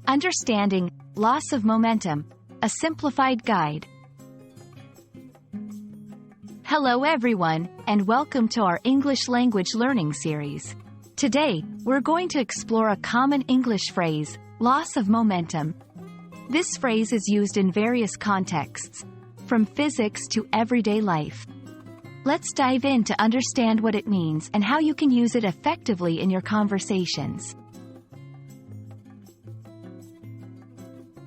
Understanding loss of momentum, a simplified guide. Hello everyone, and welcome to our English language learning series. Today, we're going to explore a common English phrase, loss of momentum. This phrase is used in various contexts, from physics to everyday life. Let's dive in to understand what it means and how you can use it effectively in your conversations.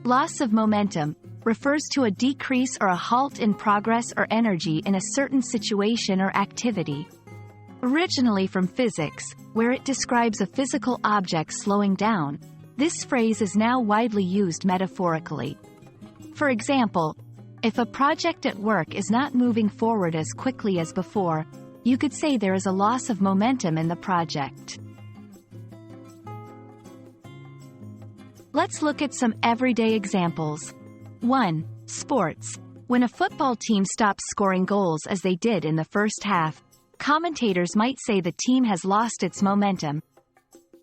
Loss of momentum refers to a decrease or a halt in progress or energy in a certain situation or activity. Originally from physics, where it describes a physical object slowing down, this phrase is now widely used metaphorically. For example, if a project at work is not moving forward as quickly as before, you could say there is a loss of momentum in the project. Let's look at some everyday examples. 1. Sports. When a football team stops scoring goals as they did in the first half, commentators might say the team has lost its momentum.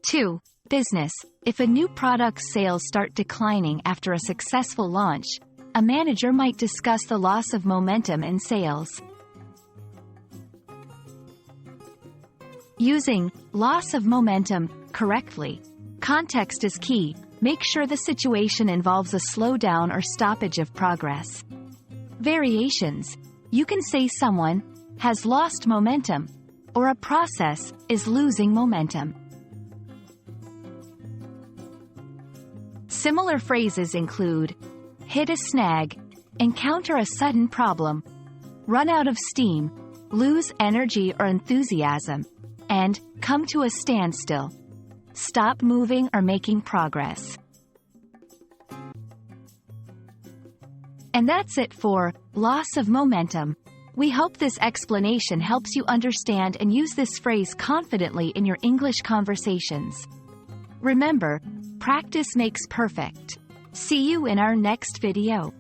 2. Business. If a new product's sales start declining after a successful launch, a manager might discuss the loss of momentum in sales. Using loss of momentum correctly. Context is key. Make sure the situation involves a slowdown or stoppage of progress. Variations. You can say someone has lost momentum, or a process is losing momentum. Similar phrases include hit a snag, encounter a sudden problem, run out of steam, lose energy or enthusiasm, and come to a standstill. Stop moving or making progress. And that's it for loss of momentum. We hope this explanation helps you understand and use this phrase confidently in your English conversations. Remember, practice makes perfect. See you in our next video.